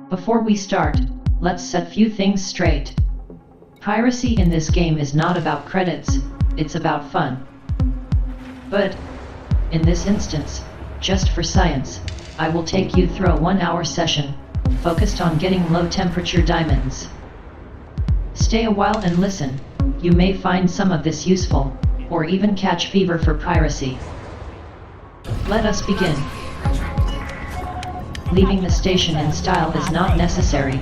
Before we start, let's set few things straight. Piracy in this game is not about credits, it's about fun. But, in this instance, just for science, I will take you through a 1-hour session, focused on getting low temperature diamonds. Stay a while and listen, you may find some of this useful, or even catch fever for piracy. Let us begin. Leaving the station in style is not necessary,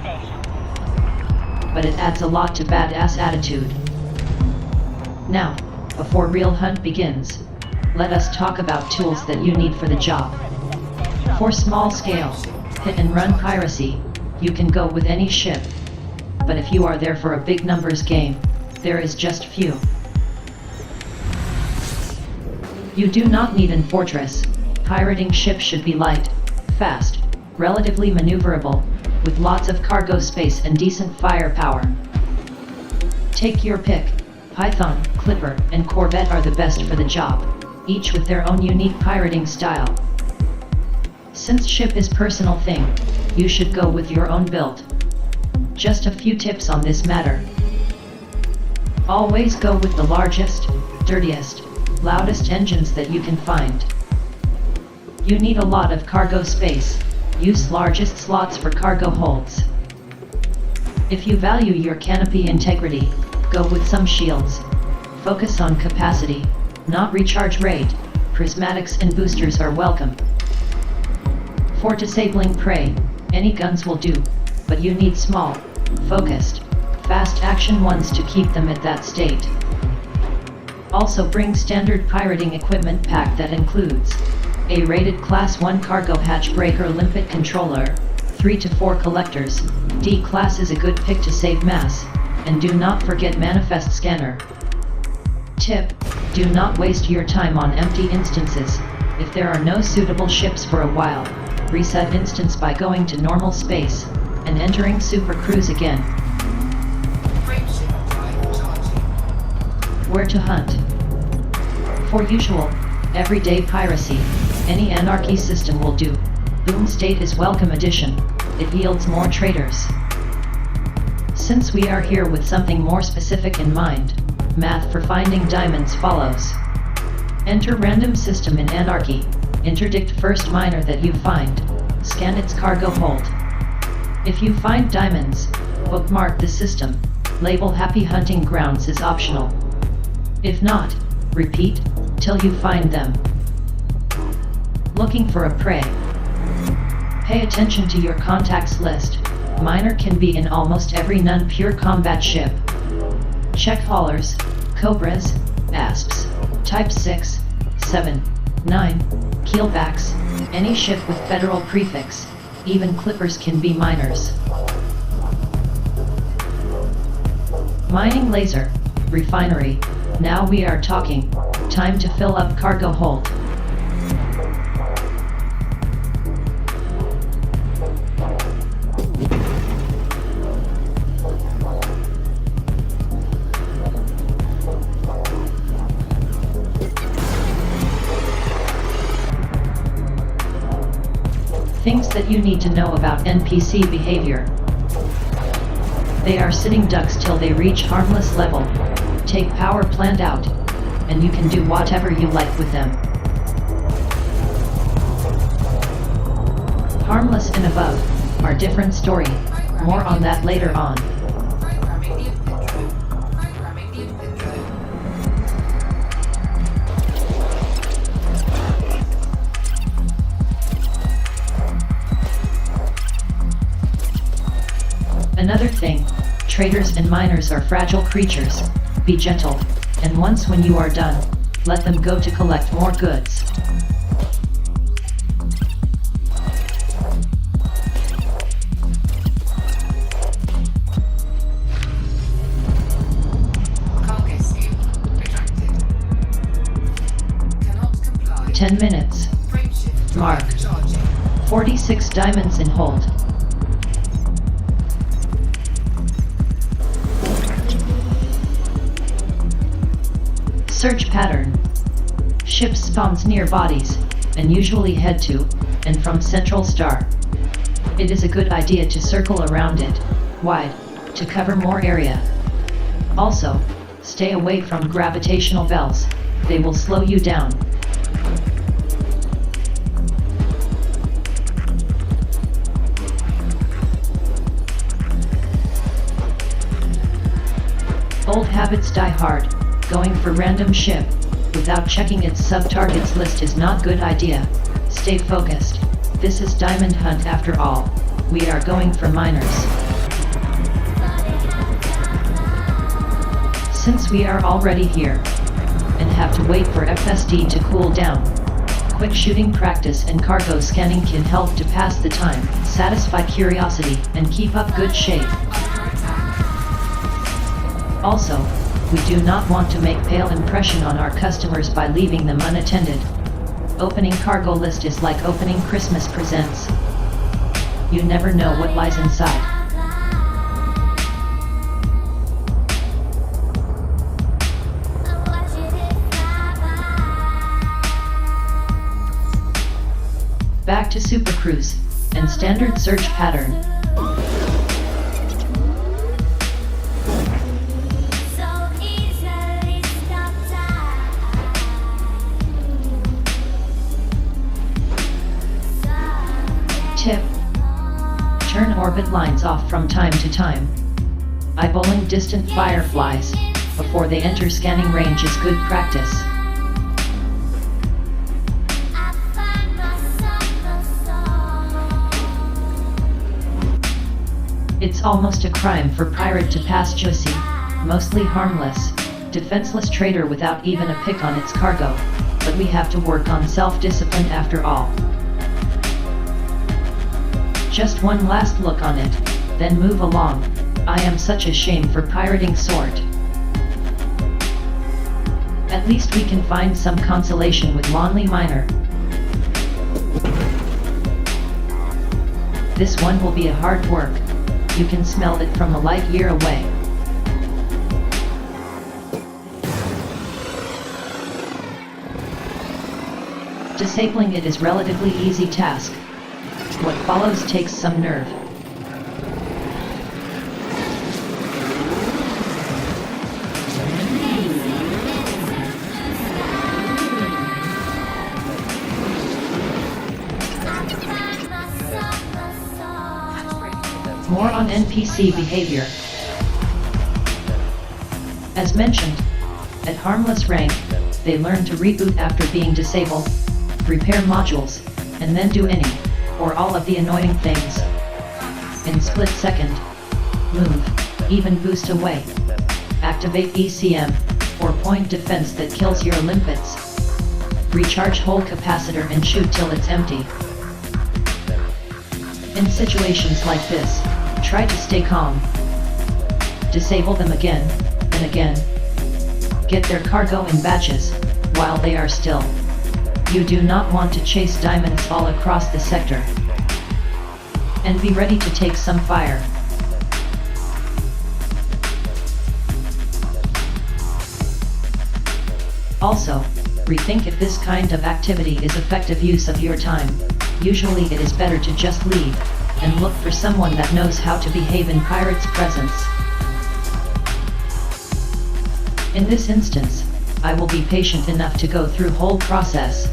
but it adds a lot to badass attitude. Now, before real hunt begins, let us talk about tools that you need for the job. For small scale, hit and run piracy, you can go with any ship. But if you are there for a big numbers game, there is just few. You do not need an fortress. Pirating ships should be light, fast, relatively maneuverable, with lots of cargo space and decent firepower. Take your pick. Python, Clipper, and Corvette are the best for the job, each with their own unique pirating style. Since ship is personal thing, you should go with your own build. Just a few tips on this matter. Always go with the largest, dirtiest, loudest engines that you can find. You need a lot of cargo space. Use largest slots for cargo holds. If you value your canopy integrity, go with some shields. Focus on capacity, not recharge rate. Prismatics and boosters are welcome. For disabling prey, any guns will do, but you need small, focused, fast action ones to keep them at that state. Also bring standard pirating equipment pack that includes A-rated Class 1 cargo hatch breaker limpet controller, 3 to 4 collectors, D-class is a good pick to save mass, and do not forget manifest scanner. Tip: do not waste your time on empty instances. If there are no suitable ships for a while, reset instance by going to normal space, and entering super cruise again. Where to hunt? For usual, everyday piracy, any anarchy system will do. Boom State is welcome addition, it yields more traders. Since we are here with something more specific in mind, math for finding diamonds follows. Enter random system in anarchy, interdict first miner that you find, scan its cargo hold. If you find diamonds, bookmark the system, label happy hunting grounds is optional. If not, repeat, till you find them. Looking for a prey. Pay attention to your contacts list. Miner can be in almost every non-pure combat ship. Check haulers, cobras, asps, type 6, 7, 9, keelbacks, any ship with federal prefix, even clippers can be miners. Mining laser, refinery, now we are talking, time to fill up cargo hold. Things that you need to know about NPC behavior. They are sitting ducks till they reach harmless level. Take power plant out, and you can do whatever you like with them. Harmless and above are different story, more on that later on. Another thing, traders and miners are fragile creatures. Be gentle, and once when you are done, let them go to collect more goods. Carcass retracted. Cannot comply. 10 minutes. Frameshift Mark. charging. 46 diamonds in hold. Search pattern. Ship spawns near bodies, and usually head to, and from Central Star. it is a good idea to circle around it, wide, to cover more area. Also, stay away from gravitational bells, they will slow you down. Old habits die hard. Going for random ship, without checking its sub-targets list is not good idea. Stay focused. This is diamond hunt after all. We are going for miners. Since we are already here, and have to wait for FSD to cool down, quick shooting practice and cargo scanning can help to pass the time, satisfy curiosity, and keep up good shape. Also, we do not want to make pale impression on our customers by leaving them unattended. Opening cargo list is like opening Christmas presents. You never know what lies inside. Back to Super Cruise and standard search pattern. Tip: turn orbit lines off from time to time. Eyeballing distant fireflies before they enter scanning range is good practice. It's almost a crime for pirate to pass Josie, mostly harmless, defenseless trader without even a pick on its cargo, but we have to work on self-discipline after all. Just one last look on it, then move along. I am such a shame for pirating sort. At least we can find some consolation with Lonely Miner. This one will be a hard work. You can smell it from a light year away. Disabling it is relatively easy task. What follows takes some nerve. More on NPC behavior. As mentioned, at harmless rank, they learn to reboot after being disabled, repair modules, and then do any or all of the annoying things. In split second. Move, even boost away. Activate ECM, or point defense that kills your limpets. Recharge whole capacitor and shoot till it's empty. In situations like this, try to stay calm. Disable them again, and again. Get their cargo in batches, while they are still. You do not want to chase diamonds all across the sector. And be ready to take some fire. Also, rethink if this kind of activity is effective use of your time. Usually it is better to just leave, and look for someone that knows how to behave in pirates' presence. In this instance, I will be patient enough to go through whole process.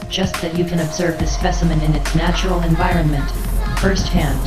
Just that you can observe the specimen in its natural environment, firsthand.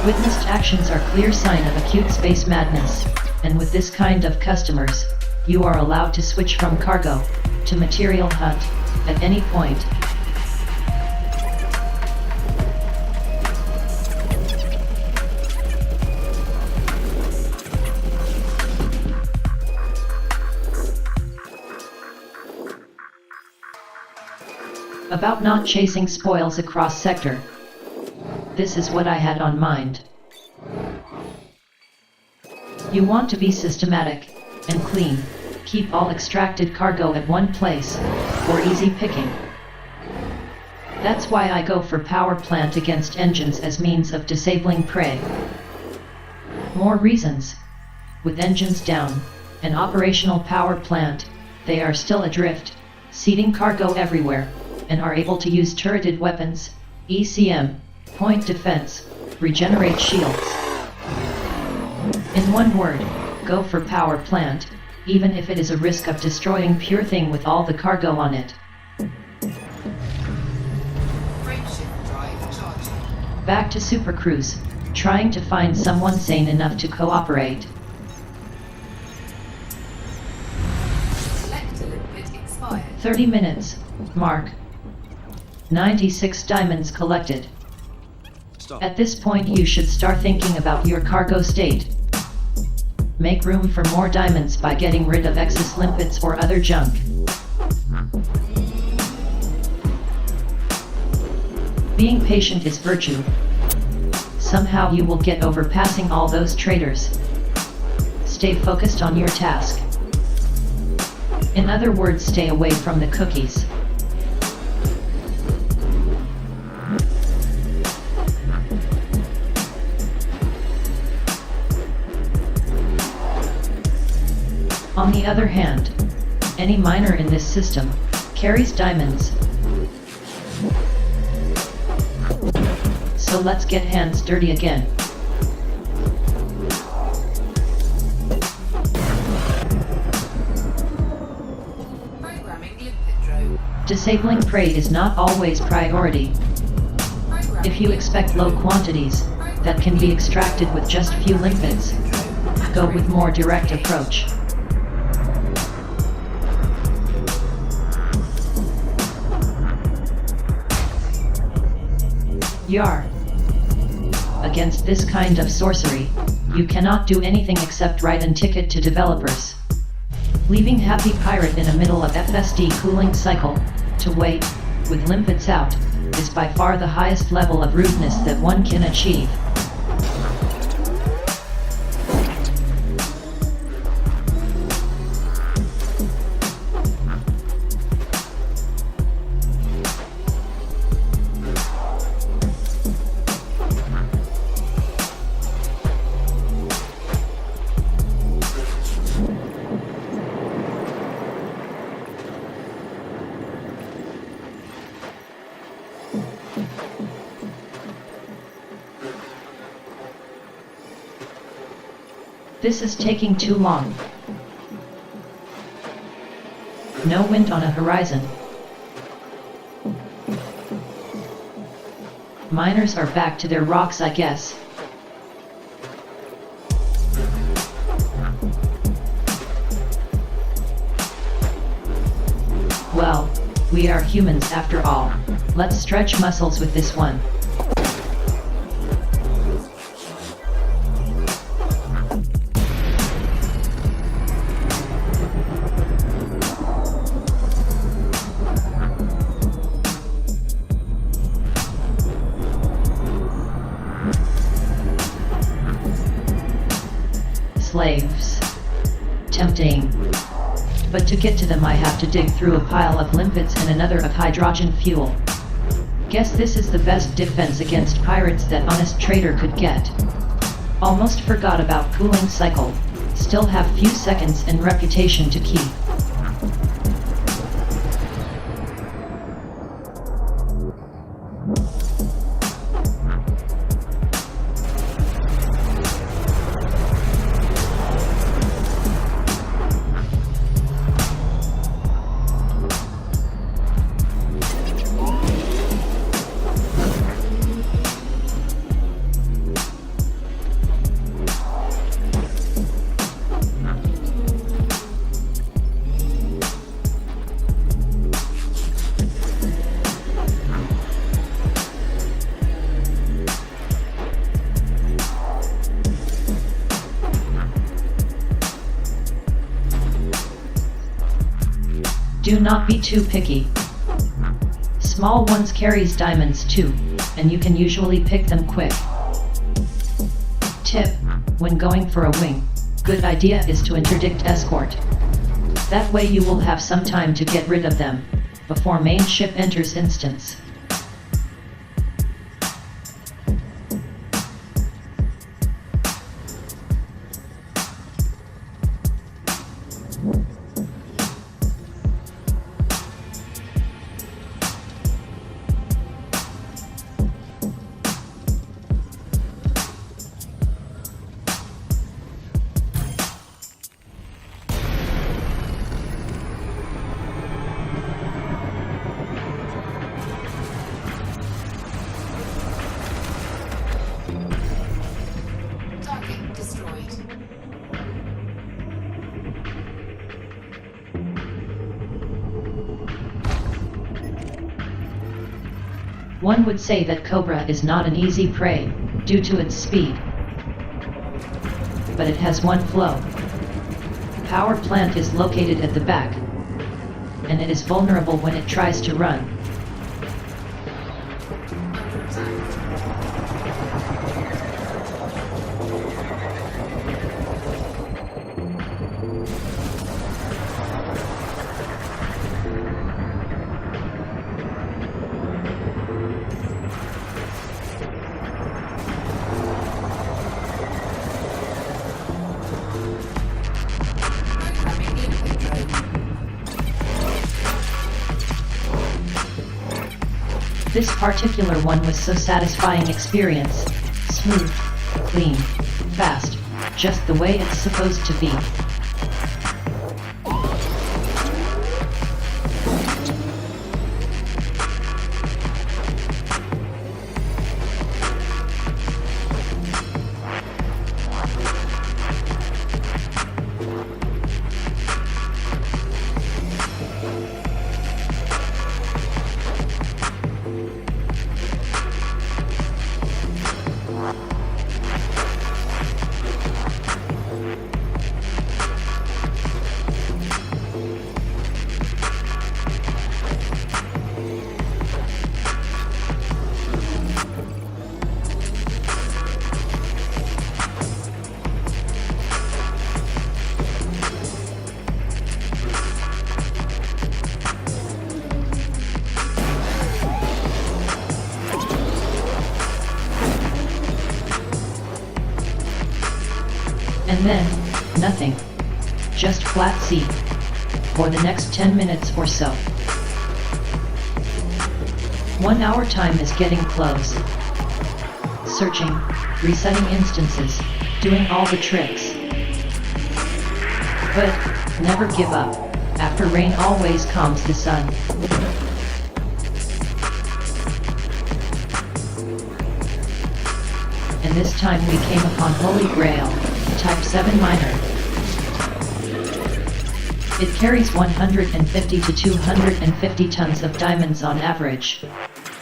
Witnessed actions are clear sign of acute space madness, and with this kind of customers, you are allowed to switch from cargo to material hunt at any point. About not chasing spoils across sector. This is what I had on mind. You want to be systematic and clean, keep all extracted cargo at one place, for easy picking. That's why I go for power plant against engines as means of disabling prey. More reasons. With engines down, an operational power plant, they are still adrift, seeding cargo everywhere, and are able to use turreted weapons, ECM, point defense, regenerate shields. In one word, go for power plant, even if it is a risk of destroying pure thing with all the cargo on it. Frameshift drive charging. Back to Super Cruise, trying to find someone sane enough to cooperate. Selector limit expired. 30 minutes, mark. 96 diamonds collected. Stop. At this point you should start thinking about your cargo state. Make room for more diamonds by getting rid of excess limpets or other junk. Being patient is virtue. Somehow you will get over passing all those traders. Stay focused on your task. In other words, stay away from the cookies. On the other hand, any miner in this system carries diamonds. So let's get hands dirty again. Programming limpet drone. Disabling prey is not always priority. If you expect low quantities that can be extracted with just few limpets, go with more direct approach. Yar. Against this kind of sorcery, you cannot do anything except write an ticket to developers. Leaving Happy Pirate in the middle of FSD cooling cycle, to wait, with limpets out, is by far the highest level of rudeness that one can achieve. This is taking too long. No wind on a horizon. Miners are back to their rocks, I guess. Well, we are humans after all. Let's stretch muscles with this one. Slaves. Tempting. But to get to them I have to dig through a pile of limpets and another of hydrogen fuel. Guess this is the best defense against pirates that honest trader could get. Almost forgot about cooling cycle. Still have few seconds and reputation to keep. Do not be too picky. Small ones carries diamonds too, and you can usually pick them quick. Tip: when going for a wing, good idea is to interdict escort. That way you will have some time to get rid of them, before main ship enters instance. Target destroyed. One would say that Cobra is not an easy prey, due to its speed. But it has one flaw. Power plant is located at the back, and it is vulnerable when it tries to run. Under attack. Programming input drone. This particular one was so satisfying experience. Smooth, clean, fast, just the way it's supposed to be. And then, nothing. Just flat sea. For the next 10 minutes or so. 1 hour time is getting close. Searching, resetting instances, doing all the tricks. But, never give up. After rain always comes the sun. And this time we came upon Holy Grail, Type 7 Miner. It carries 150 to 250 tons of diamonds on average.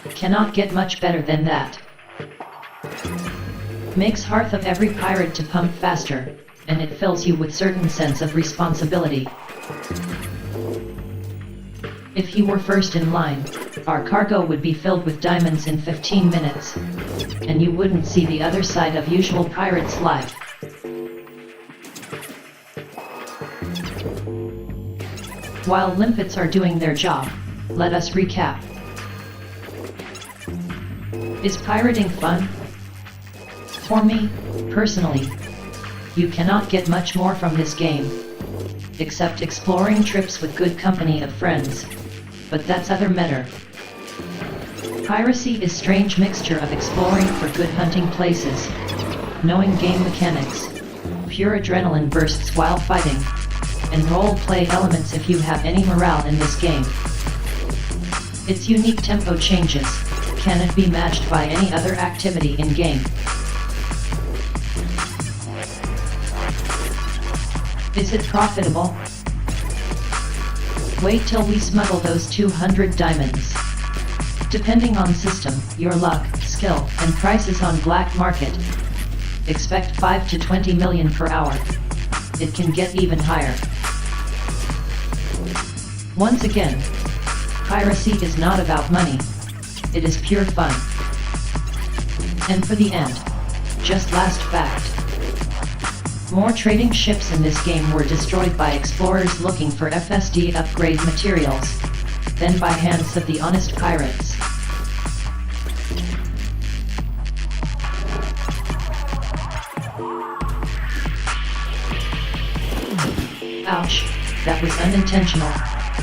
Cannot get much better than that. Makes hearth of every pirate to pump faster, and it fills you with certain sense of responsibility. If he were first in line, our cargo would be filled with diamonds in 15 minutes, and you wouldn't see the other side of usual pirates' life. While limpets are doing their job, let us recap. Is pirating fun? For me, personally, you cannot get much more from this game, except exploring trips with good company of friends, but that's other matter. Piracy is strange mixture of exploring for good hunting places, knowing game mechanics, pure adrenaline bursts while fighting, and role-play elements if you have any morale in this game. Its unique tempo changes, can it be matched by any other activity in game? Is it profitable? Wait till we smuggle those 200 diamonds. Depending on system, your luck, skill, and prices on black market. Expect 5 to 20 million per hour. It can get even higher. Once again, piracy is not about money. It is pure fun. And for the end, just last fact. More trading ships in this game were destroyed by explorers looking for FSD upgrade materials, than by hands of the honest pirates. Ouch, that was unintentional.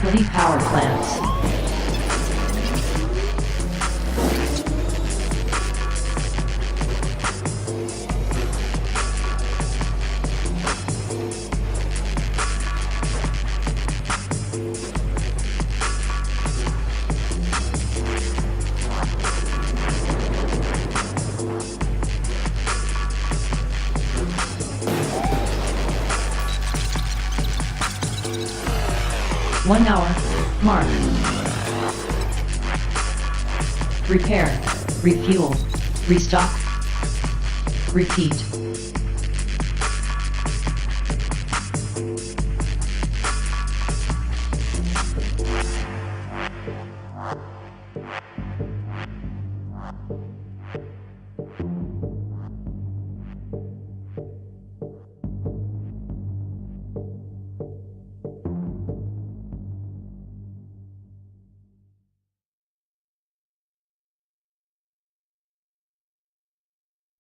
Bloody power plants. One hour, mark. Repair, refuel, restock, repeat.